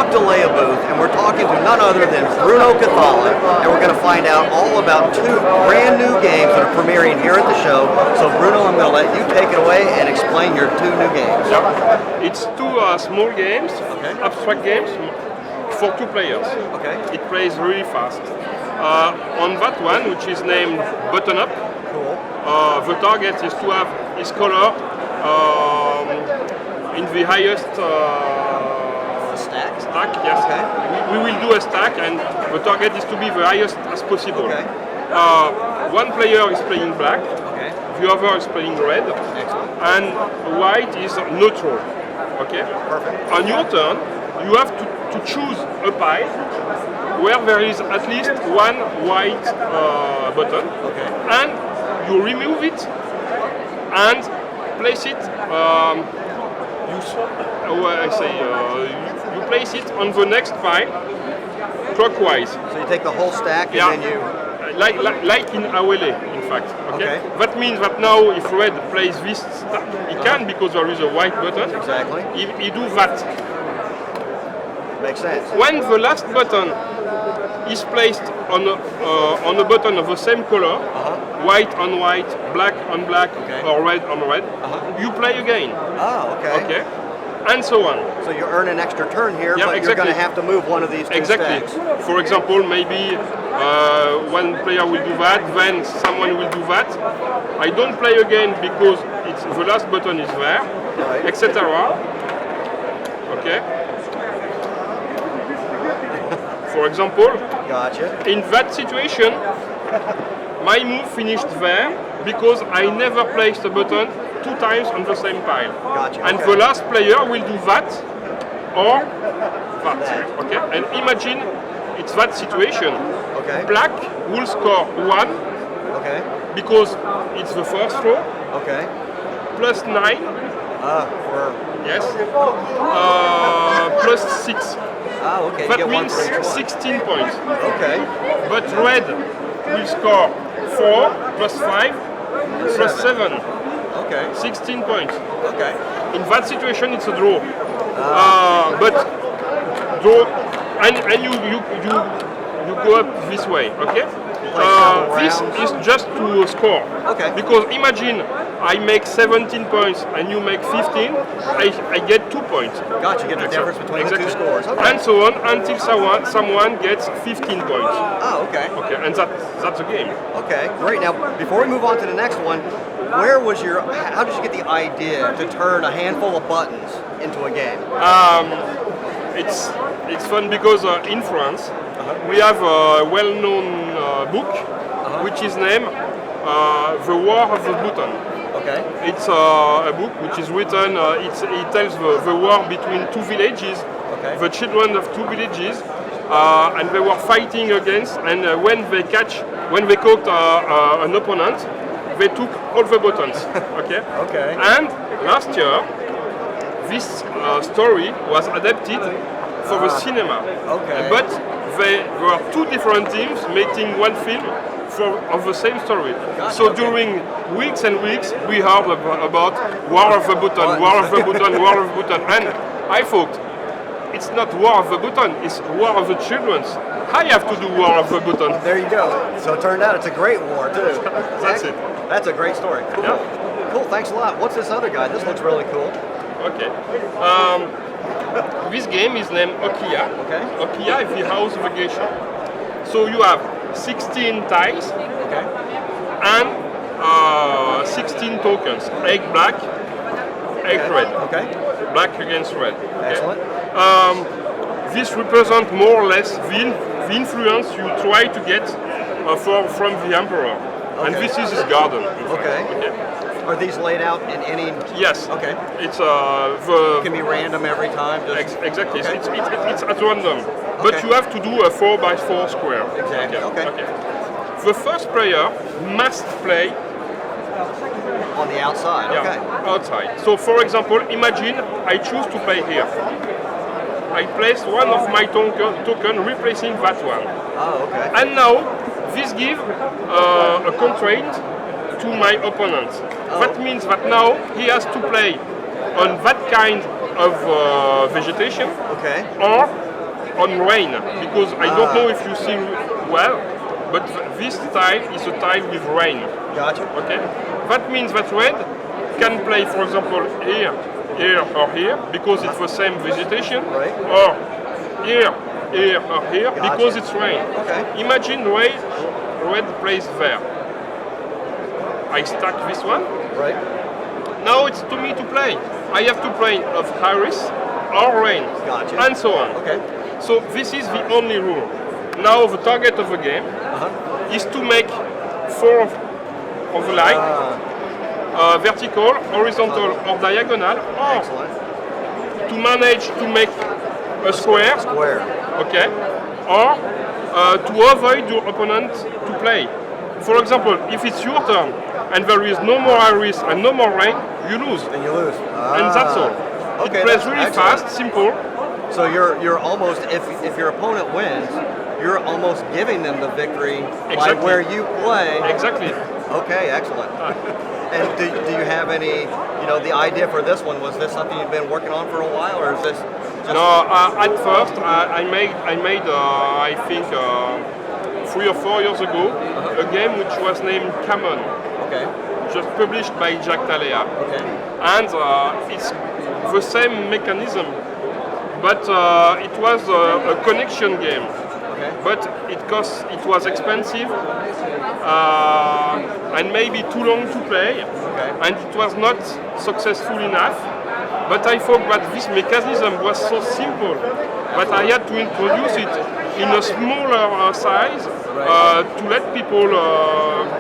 walked to Leia booth, and we're talking to none other than Bruno Cathala, and we're going to find out all about two brand new games that are premiering here at the show. So Bruno, I'm going to let you take it away and explain your two new games. Yeah. It's two small games, abstract games, for 2 players. Okay. It plays really fast. On that one, which is named Button Up, Cool. the target is to have his color in the highest Stack? yes. Okay. We will do a stack, and the target is to be the highest as possible. Okay. One player is playing black, Okay. the other is playing red, Excellent. and white is neutral. Okay? Perfect. On your turn, you have to choose a pile where there is at least one white button, Okay. and you remove it and place it. You place it on the next pile clockwise. So you take the whole stack and then you... Like in AOLE, in fact. Okay? Okay. That means that now if red plays this, he can because there is a white button. Exactly. He do that. Makes sense. When the last button is placed on a button of the same color, white on white, black on black, or red on red, you play again. Oh, okay. Okay? And so on. So you earn an extra turn here, Yeah, but exactly. you're going to have to move one of these two Exactly. stacks. For example, maybe one player will do that, then someone will do that. I don't play again because the last button is there, Right. etc. Okay. For example, Gotcha. in that situation, my move finished there because I never placed a button 2 times on the same pile. Gotcha. And Okay. the last player will do that or that. Okay? And imagine it's that situation. Okay. Black will score 1 Okay. because it's the first row, Okay. plus 9, For... yes, plus 6. Oh, okay. You That get one means for each one. 16 points. Okay. But red will score 4 plus 5 plus 7. Okay. 16 points. Okay. In that situation, it's a draw. But draw, and you go up this way. Okay. This is just to score. Okay. Because imagine I make 17 points and you make 15, I get 2 points. Gotcha. You get the difference between the two scores. Okay. And so on until someone gets 15 points. Oh, okay. Okay, and that's a game. Okay. Great. Now, before we move on to the next one, how did you get the idea to turn a handful of buttons into a game? It's fun because in France we have a well-known book which is named The War of the Button. Okay. It's a book which is written. It tells the war between 2 villages, the children of 2 villages, and they were fighting against. And when they caught an opponent, they took all the buttons. Okay. Okay. And last year, this story was adapted for the cinema. Okay. But there were 2 different teams making one film of the same story. Gotcha, So okay. during weeks and weeks, we heard about War of the Button, War of the Button, War of the Button, and I thought it's not War of the Button, it's War of the Children's. I have to do War of the Button. There you go. So it turned out it's a great war too. That's it. That's a great story. Cool. Yeah. Cool. Thanks a lot. What's this other guy? This looks really cool. Okay. This game is named Okiya. Okay. Okiya is the house of a Geisha. So you have 16 tiles Okay. and 16 tokens. Egg black, egg red. Okay. Black against red. Okay? Excellent. This represents more or less the influence you try to get from the emperor. And Okay. this is his garden. Okay. Are these laid out in any? Yes. Okay. It's Can be random every time. Just... exactly. Okay. It's at random, but Okay. you have to do a 4x4 square. Exactly. Okay. The first player must play On the outside. Okay. outside. So, for example, imagine I choose to play here. I place one of my token replacing that one, Oh, okay. and now this gives a constraint to my opponent. That means that now he has to play on that kind of vegetation Okay. or on rain, because I don't know if you see well, but this tile is a tile with rain. Gotcha. Okay, that means that red can play, for example, here, here, or here, because it's the same vegetation, Right. or here, here, or here, Gotcha. because it's rain. Okay. Imagine red plays there. I stack this one. Right. Now it's to me to play. I have to play of Iris or rain, Gotcha. and so on. Okay. So this is the only rule. Now the target of the game is to make 4 of the line, vertical, horizontal, or diagonal, or Excellent. to manage to make a square, Square. okay, or to avoid your opponent to play. For example, if it's your turn and there is no more Iris and no more rain, you lose, Then you lose. and that's all. Okay, It plays that's really excellent. fast, simple. So you're almost, if your opponent wins, you're almost giving them the victory by Exactly. where you play. Exactly. Okay, excellent. And do you have any, the idea for this one, was this something you've been working on for a while, or is this just... No, at first I made I think 3 or 4 years ago a game which was named Camon, Okay, just published by Cathala, okay. and it's the same mechanism, but it was a connection game. Okay. But it was expensive and maybe too long to play, and it was not successful enough. But I thought that this mechanism was so simple that I had to introduce it in a smaller size to let people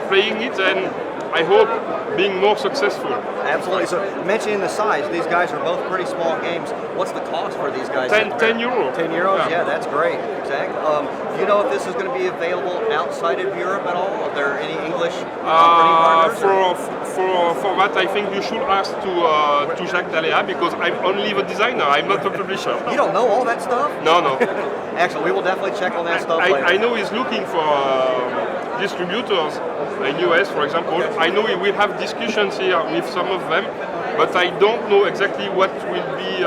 playing it, and I hope being more successful. Absolutely. So mentioning the size, these guys are both pretty small games. What's the cost for these guys? 10 euro. 10 euros? Yeah, that's great. Exactly. Do you know if this is going to be available outside of Europe at all? Are there any English printing partners? For that, I think you should ask to Jacques Daléa, because I'm only the designer. I'm not the publisher. You don't know all that stuff? No, no. Excellent. We will definitely check on that stuff later. I know he's looking for distributors in US, for example. I know we will have discussions here with some of them, but I don't know exactly what will be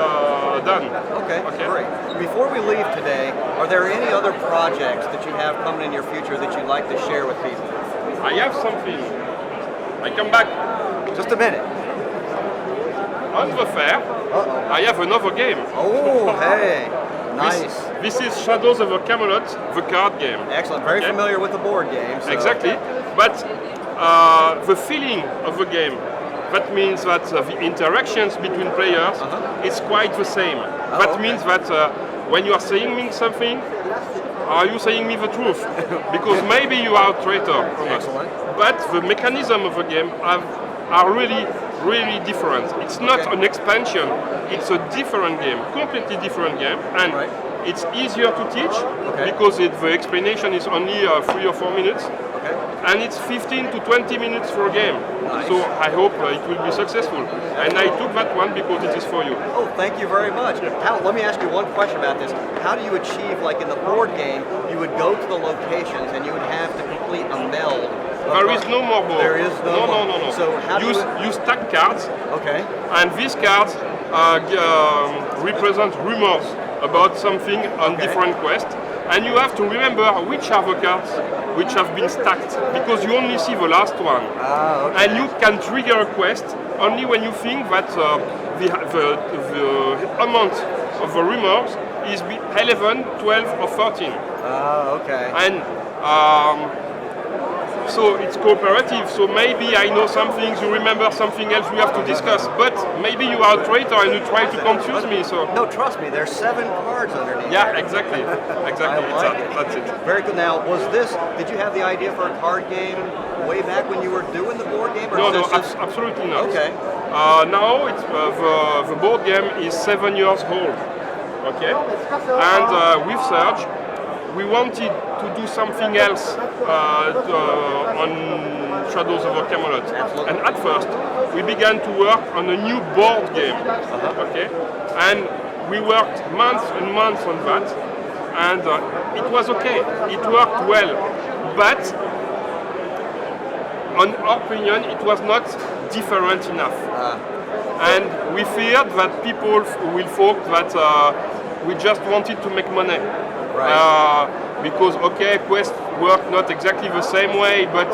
done. Okay, great. Before we leave today, are there any other projects that you have coming in your future that you'd like to share with people? I have something. I come back Just a minute. on the fair. I have another game. Oh, hey. Nice. This is Shadows Over Camelot, the card game. Excellent. Very familiar with the board game. So. Exactly. But the feeling of the game, that means that the interactions between players is quite the same. That means that when you are saying me something, are you saying me the truth? Because maybe you are a traitor. Excellent. But the mechanism of the game are really, really different. It's not an expansion, it's a different game, completely different game, and it's easier to teach because the explanation is only 3 or 4 minutes, and it's 15 to 20 minutes for a game. Nice. So I hope it will be successful. And I took that one because it is for you. Oh, thank you very much. Let me ask you one question about this. How do you achieve, like in the board game, you would go to the locations and you would have to complete a meld? There is no more board. There is no more. No. So how do you stack cards, Okay. and these cards represent rumors about something on different quests, and you have to remember which are the cards which have been stacked, because you only see the last one. And you can trigger a quest only when you think that the amount of the rumors is 11, 12 or 13. And so it's cooperative, so maybe I know some things, you remember something else we have to discuss, but maybe you are a traitor and you try to confuse me, so... No, trust me, there's 7 cards underneath. Yeah, exactly. That's it. Very good. Now, did you have the idea for a card game way back when you were doing the board game? Or No, absolutely not. Now it's the board game is 7 years old, okay? And with Serge, we wanted to do something else on Shadows Over Camelot. And at first, we began to work on a new board game, okay? And we worked months and months on that, and it was okay. It worked well, but on our opinion, it was not different enough. And we feared that people will think that we just wanted to make money. Right. Because okay, Quest worked not exactly the same way, but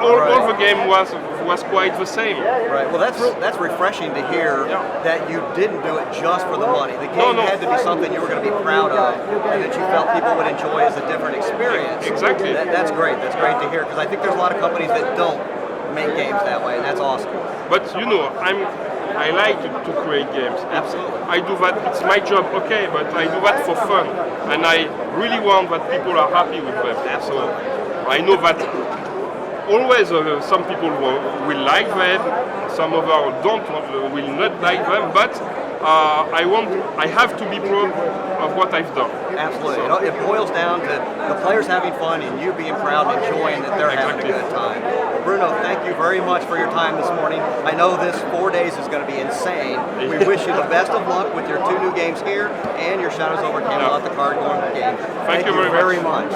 all the game was quite the same. Right. Well, that's refreshing to hear that you didn't do it just for the money. The game had to be something you were going to be proud of, and that you felt people would enjoy as a different experience. Exactly. That's great. That's great to hear, because I think there's a lot of companies that don't make games that way, and that's awesome. But you know, I like to create games. Absolutely. I do that. It's my job, okay, but I do that for fun, and I really want that people are happy with them. Absolutely. So I know that always some people will like them, some others will not like them, but I have to be proud of what I've done. Absolutely. It boils down to the players having fun and you being proud and enjoying that they're having a good time. Bruno, thank you very much for your time this morning. I know this 4 days is going to be insane. We wish you the best of luck with your 2 new games here and your Shadows Over Camelot, the card going game. Thank you very much.